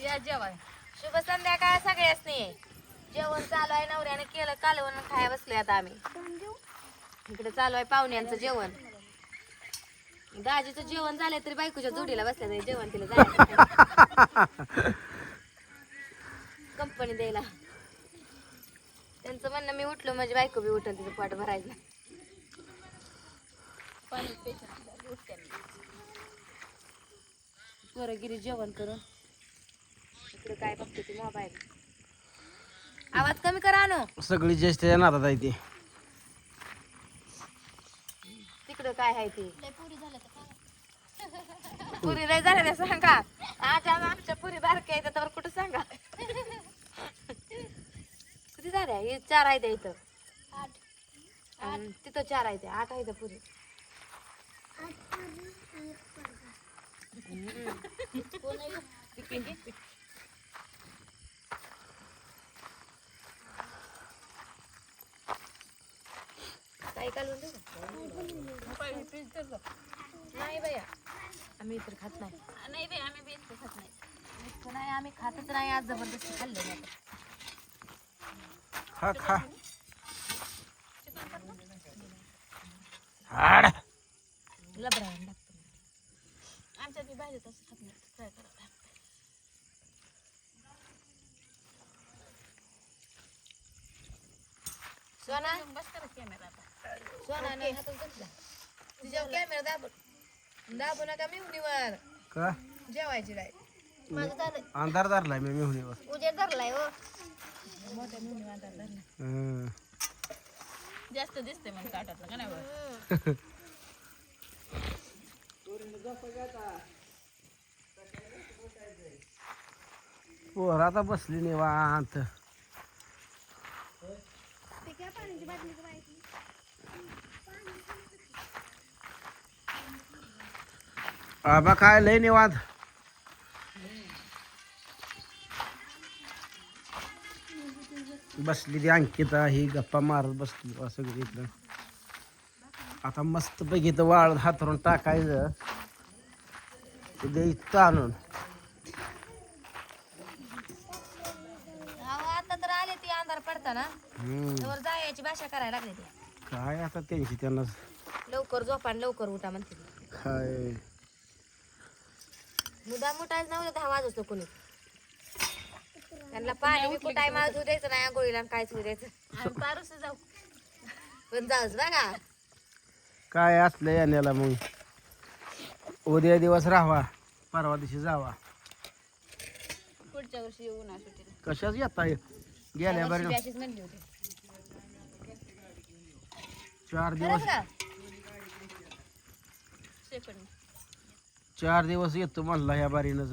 या जेवाय. शुभ संध्याकाळ सगळ्यासनी. जेवण चालू आहे, नवऱ्याने केलं कालवण खाया बसले आता आम्ही. इकडे चालू आहे पाहुण्यांचं जेवण. दाजीचं जेवण झालं तरी बायकोच्या जोडीला बसल्या तरी जेवण तिला जायचं कंपनी द्यायला. त्यांचं म्हणणं मी उठलो म्हणजे बायको बी उठल तिचं पोट भरायचं. पोरगिरी जेवण करून इकडे काय बघते ती मोबाईल. आवाज कमी करा आणू. सगळी ज्येष्ठ नातात आहे ती. तिकडं काय आहे ती पुरी लय झाल्या त्या सांगा. आज आमच्या पुरी बारक्या आहेत त्यावर कुठं सांगा. किती झाल्या? हे 4 आहेत इथं. 8 तिथं 4 आहेत. 8 आहेत पुरी. काय कालवून देऊ नाही भैया आम्ही इतर खात नाही. नाही बाई आम्ही बी इतकं खात नाही. इतकं नाही आम्ही खातच नाही. आज जबरदस्ती खाल्लं नाही. खा खा हाड. लबरावून लागतं. आमच्यात बी भाजी तसं खात नाही. फ्राय करावं. सोना बस करा कॅमेरा आता. सोना नाही हातात घेतला. तिच्यावर कॅमेरा दाबू नका मिहुनीवर. का जेवायची नाही. माझं झालं. अंधार धरलाय मी मेहुणीवर. उजेड धरलाय हो. मोठ्या मिहुनी वांदा धरला. हं. जास्त दिसते मग काटातलं का नाही बरं. पोर आता बसली निवांत. आबा काय लय निवांत. बसली ती अंकिता ही गप्पा मारत बसली बा सगळी इकडं. आता मस्त पैकी तर वाळत हातरून टाकायचं ते द्यायचं आणून. आता तर आले ती अंधार पडताना हम्म. तर जायची भाषा करायला लागली ती. काय आता त्यांची त्यांना लवकर झोपा आणि लवकर उठा म्हणते ती. काय मुद्दा मुठाच नव्हतं 10 वाजतो कोणी. त्यांना पाणी बी कुठाय माळ धुऊ द्यायचं नाही. आंघोळीला काहीच होऊ द्यायचं. आम्ही पारूस जाऊ. पण जाऊच बघा. काय असलं याण्याला मग उद्या दिवस राहावा परवा दिवशी जावा. पुढच्या वर्षी येऊ ना सुट्टीला. कशाच येता गेल्या बरं अशीच म्हणली होती. 4 खरंच दिवस का? सेकंड. 4 दिवस येतो म्हणला ह्या बारीनं.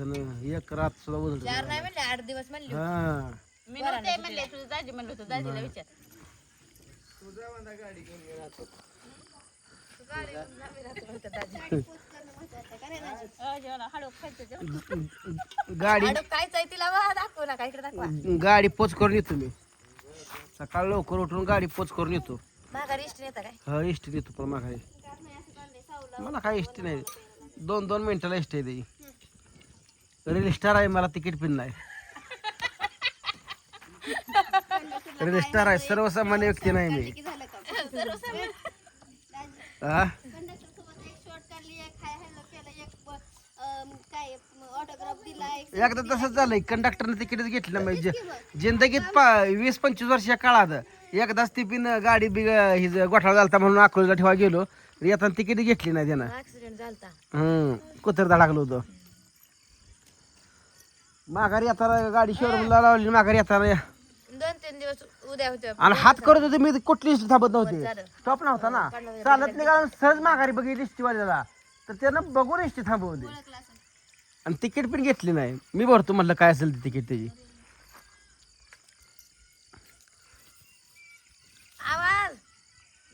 एक रात सुद्धा 4 उजळ. नाही म्हणले 8 दिवस म्हणली होती. हा मी नव्हते म्हणले तुझं दाजी म्हणलं होतं. दाजीला विचार. हळू खायचं जेवण. गाडी हाडूक कायच आहे तिला वा दाखवू नका इकडे दाखवा. गाडी पोच करून येतो मी. सकाळ लवकर उठून गाडी पोच करून येतो. माघारी इष्ट नेता काय? हा इष्टी देतो पण माघारी. मला काय इष्टी नाही. 2-2 मिनिटाला इष्टी आहे त्याची. रजिस्टार आहे मला तिकीट पिन नाही. रजिस्टार आहे सर्वसामान्य व्यक्ती नाही मी. हा एकदा तसंच झालंय. कंडक्टरने तिकीटच घेतलं म्हणजे जिंदगीत 20-25 वर्ष काळात एकदाच ती पिन गाडी बी ही गोठाळा झालता म्हणून अकोल्याला ठेवा गेलो. येताना तिकीट घेतली नाही त्यानं. ऍक्सिडेंट झालता. कुत्रदा लागलो होतो. माघारी येताना गाडी शोरूमला लावली. माघारी येताना 2-3 दिवस उद्या होते. आणि हात करत होते मी कुठली इष्ट थांबत नव्हते. स्टॉप नव्हता ना चालत निघाला. सहज माघारी बघितली इष्टीवाल्याला तर त्यानं बघून इष्टी थांबवते. आणि तिकीट पण घेतली नाही. मी भरतो म्हटलं काय असेल ते तिकीट त्याची. आवाज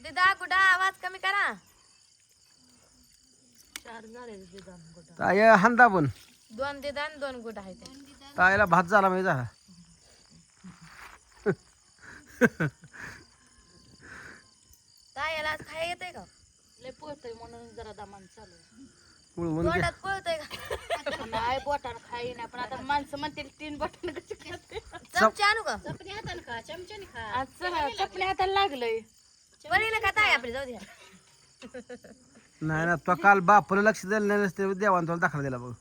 दिदा कुठं आवाज कमी करा. 4 झाले दिदा कुठं. ताय हांदा पण 2 दिदा आणि 2 गुट आहे ते. तायला भात झाला माहिती झाला. तायाला आज खाया येतंय का? लय पोहतोय म्हणून जरा दमान चालू आहे. पळवून घे. तोंडात पळतंय का? काय बोटानं खाई ना पण आता माणसं म्हणतील 3 बोटानं कशी खाते चमचा आणू का चपल्या हातानं खा चमच्याने खा चपल्या हाताला लागलंय बरीला का ताई आपली जाऊ द्या नाही ना तो काल बापाला लक्ष दिलं नाही नसते देवान तुला दाखला दिला बघ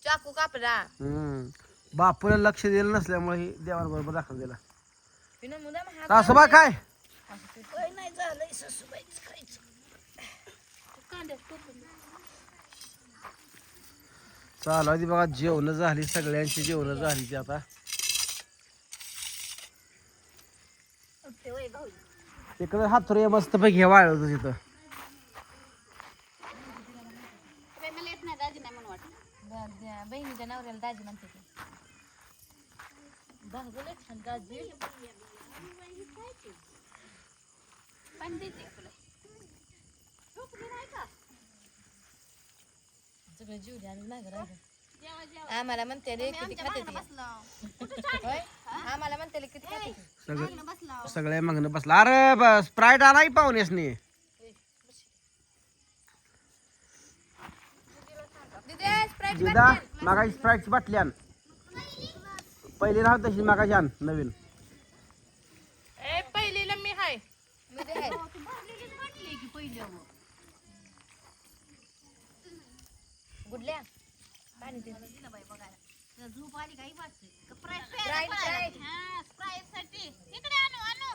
चाकू कापला बापाला लक्ष दिलं नसल्यामुळे ही देवांबरोबर दाखला दिला पिनो मुदाम हा सासूबा काय नाही झालंय सासूबाईच खायचं चालू आहे बघा जेवण झाली सगळ्यांची जेवण झाली ती आता तिकडे हातुरे मस्त पैकी वाळ होतं तिथं मला येत नाही दाजी नाही म्हणून वाटत बहिणीच्या नवऱ्याला दाजी म्हणते ती. दाजीला छान दाजी पाणी देते तुला सगळं जीव द्या नाही राहिलं आम्हाला म्हणते रे किती खाते ती होय आम्हाला म्हणते किती खाते ती सगळं सगळ्या मागणं बसला अरे स्प्राईट आला की पाहुण्यासनी दीदी स्प्राईट दिदा मागा स्प्राईटची बाटली आण पहिली राहत तशी मागाची आण नवीन ए पहिलीला मी हाय मी दे आहे. गुडल्या पाणी दे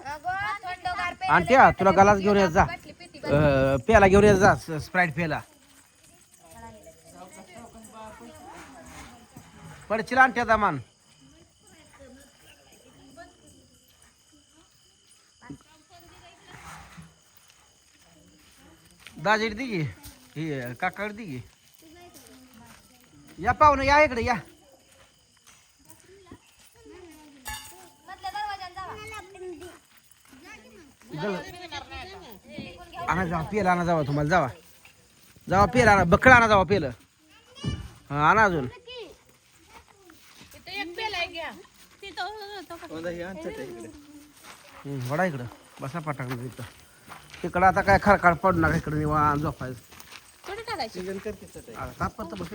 अगं, थंडगार पेय आणत्या तुला गलास घेऊन येत जा बाटली पिती प्याला घेऊन येत जा स्प्राईट प्याला पडचिला आणत्या दामान दाजी दे की ही काकाकडे दे की या पाहुणं या इकडे या मधल्या दरवाजाने जावा आणा जावा पेला आणा जावा तुम्हाला जावा जावा पेला आणा बकळ आणा जावा पेलं हा आणा अजून इथं एक पेला घ्या वडा इकडं बसा पाटाकडे तिथं तिकडं आता काय खरकाळ पडू नका इकडे निवांत झोपायचं थोडी टाकायची तात्पर्य बस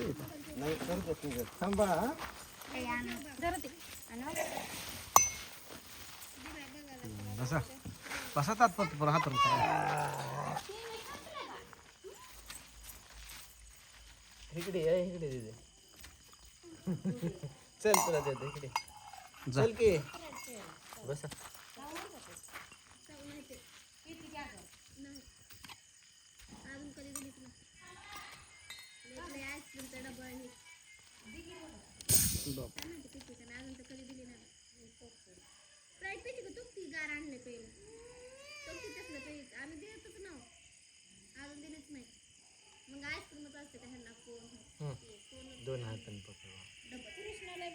बसा बसा तात्पर्य बरं हातून इकडे इकडे चल तुला देतो इकडे जा चल की बसा दोन हाताने पकडा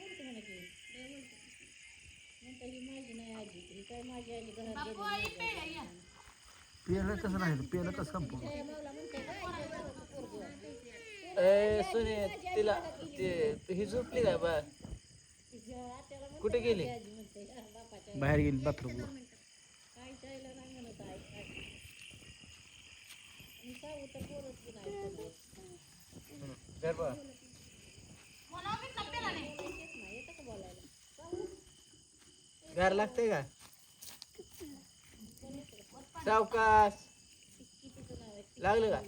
पेलं कसं राहिलं पेलं कसं संपू ए सोने तिला ते ही झोपली काय बा कुठे गेली बाहेर गेली बाथरूमला गरबा गार लागते का सावकाश लागलं का